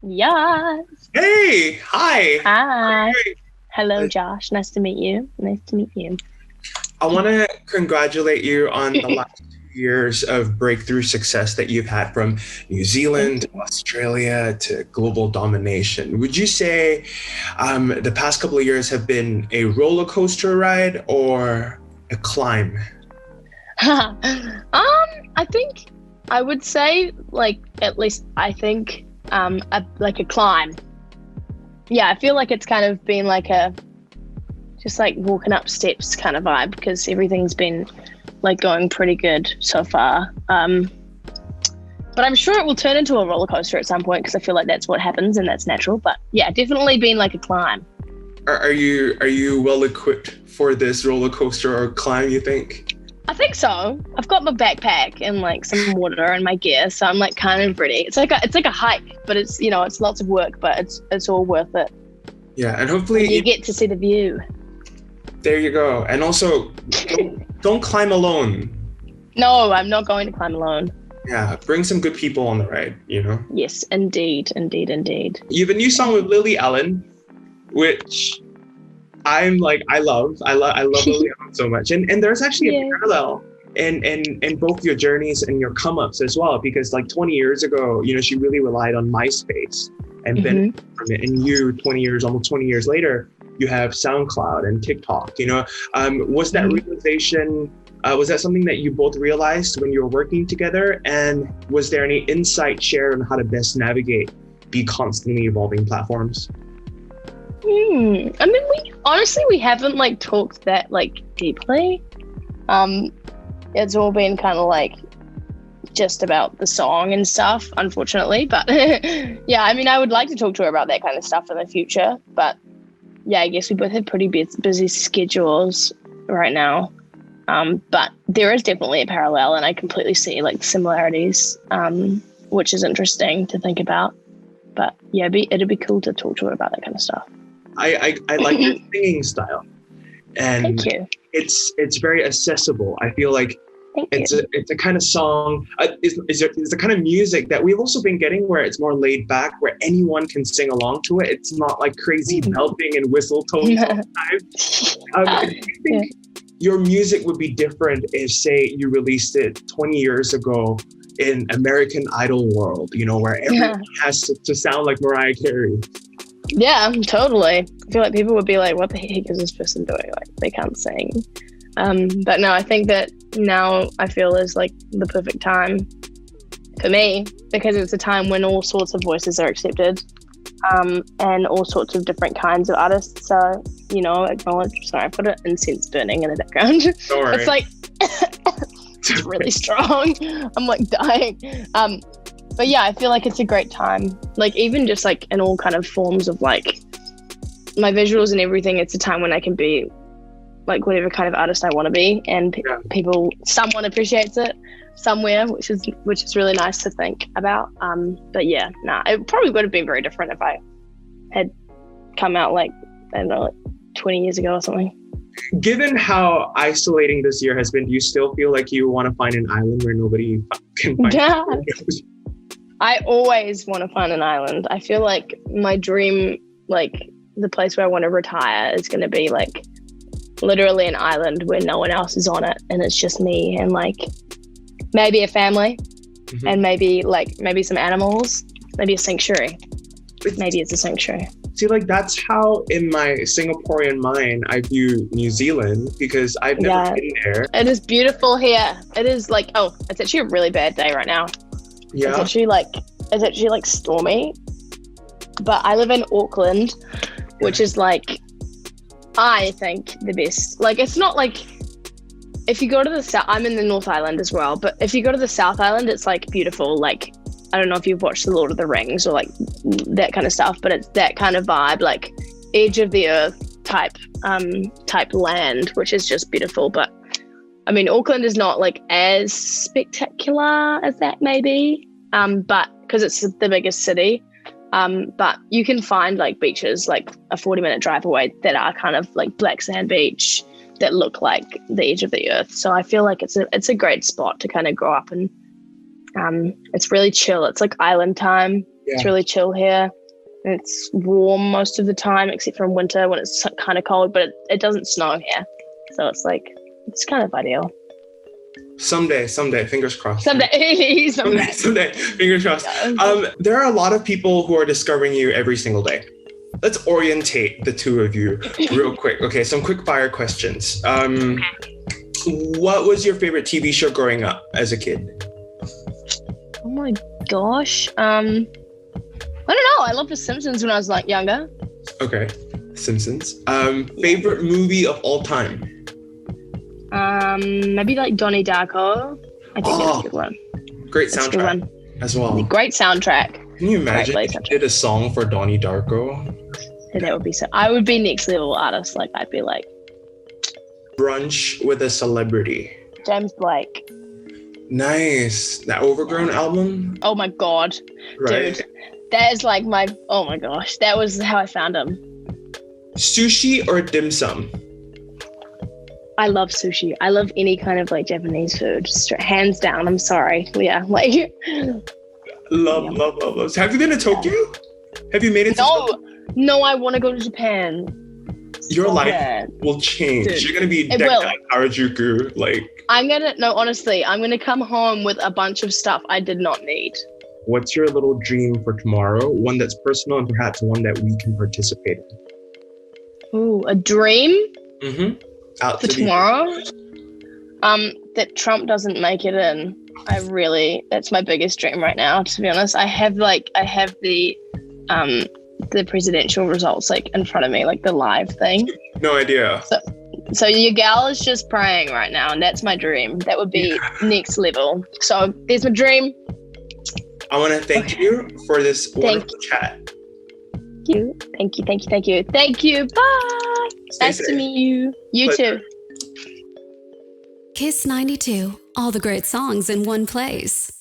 Yes. Hey, hi. Hi. Hello, Uh, Josh. Nice to meet you. Nice to meet you. I want to congratulate you on the last 2 years of breakthrough success that you've had from New Thank Zealand, you. Australia to global domination. Would you say the past couple of years have been a roller coaster ride or a climb? I think I would say like at least I think like a climb. Yeah, I feel like it's kind of been like a just like walking up steps kind of vibe because everything's been like going pretty good so far. But I'm sure it will turn into a roller coaster at some point because I feel like that's what happens and that's natural. But yeah, definitely been like a climb. Are you well equipped for this roller coaster or climb, you think? I think so. I've got my backpack and like some water and my gear, so I'm like kind of ready. It's like a hike, but it's lots of work, but it's all worth it. Yeah, and And you hopefully get to see the view. there you go. And also don't climb alone. No, I'm not going to climb alone. Yeah, bring some good people on the ride. Yes, indeed, indeed, indeed. You have a new song with Lily Allen, which I'm like, I love Lily Allen so much. And there's actually a Yeah. parallel in both your journeys and your come ups as well, because like 20 years ago, she really relied on MySpace and hmm benefited from it. And you, almost 20 years later, you have SoundCloud and TikTok. Was that realization? Was that something that you both realized when you were working together? And was there any insight shared on how to best navigate the constantly evolving platforms? I mean, we haven't like talked that like deeply. Um, it's all been kind of like just about the song and stuff, unfortunately. But yeah, I mean, I would like to talk to her about that kind of stuff in the future. But yeah, I guess we both have pretty busy schedules right now. But there is definitely a parallel, and I completely see like similarities, which is interesting to think about. But yeah, it'd be cool to talk to her about that kind of stuff. I like your singing style, Thank and you. it's very accessible. I feel like Thank you. it's a kind of song, it's the kind of music that we've also been getting where it's more laid back, where anyone can sing along to it. It's not like crazy belting and whistle tones all the time. Do you think your music would be different if, say, you released it 20 years ago in American Idol world, where everyone has to sound like Mariah Carey? Yeah, totally. I feel like people would be like, what the heck is this person doing? Like, they can't sing. But no, I think that now I feel is like the perfect time for me because it's a time when all sorts of voices are accepted, and all sorts of different kinds of artists are, acknowledged. Sorry, I put an incense burning in the background. Don't worry. It's like, it's really strong. I'm like dying. But yeah, I feel like it's a great time. Like even just like in all kind of forms of like my visuals and everything, it's a time when I can be like whatever kind of artist I want to be, and someone appreciates it somewhere, which is really nice to think about. But yeah, it probably would have been very different if I had come out like, I don't know, like 20 years ago or something. Given how isolating this year has been, do you still feel like you want to find an island where nobody can find you? I always want to find an island. I feel like my dream, like the place where I want to retire is going to be like literally an island where no one else is on it and it's just me and like maybe a family and maybe some animals, maybe a sanctuary. Maybe it's a sanctuary. See, like that's how in my Singaporean mind I view New Zealand, because I've never been there. It is beautiful here. It is like, it's actually a really bad day right now. Yeah. It's actually like stormy. But I live in Auckland, which is like, I think the best. Like, it's not like, if you go to the south, I'm in the North Island as well, but if you go to the South Island, it's like beautiful. Like, I don't know if you've watched The Lord of the Rings or like that kind of stuff, but it's that kind of vibe, like edge of the earth type land, which is just beautiful. But I mean, Auckland is not like as spectacular as that maybe, but because it's the biggest city. But you can find like beaches like a 40-minute drive away that are kind of like black sand beach that look like the edge of the earth. So I feel like it's a great spot to kind of grow up, and it's really chill. It's like island time. Yeah. It's really chill here. And it's warm most of the time, except for in winter when it's kind of cold, but it doesn't snow here. So it's like, it's kind of ideal. Someday, fingers crossed. Someday. Fingers crossed. There are a lot of people who are discovering you every single day. Let's orientate the two of you real quick. Okay, some quick fire questions. What was your favorite TV show growing up as a kid? Oh my gosh. I don't know. I loved The Simpsons when I was like younger. Okay, Simpsons. Favorite movie of all time? Maybe like Donnie Darko. I think that's a good one. Great soundtrack as well. Great soundtrack. Can you imagine if you did a song for Donnie Darko? Yeah, that would be so. I would be next level artist. Like I'd be like Brunch with a Celebrity. James Blake. Nice. That Overgrown album? Oh my god. Right. Dude. That is like my, oh my gosh. That was how I found him. Sushi or dim sum? I love sushi. I love any kind of like Japanese food. Hands down. I'm sorry. Yeah. Like. Love. Have you been to Tokyo? Have you made it to Tokyo? No, I want to go to Japan. Your life will change. Dude, you're going to be decked out Harajuku. Honestly, I'm going to come home with a bunch of stuff I did not need. What's your little dream for tomorrow? One that's personal and perhaps one that we can participate in. Ooh, a dream? Mm-hmm. For tomorrow? That Trump doesn't make it in. That's my biggest dream right now, to be honest. I have the presidential results like in front of me, like the live thing. No idea. So your gal is just praying right now, and that's my dream. That would be next level. So there's my dream. I want to thank you for this wonderful chat. Thank you. Bye. Nice to meet you. You too. Kiss 92. All the great songs in one place.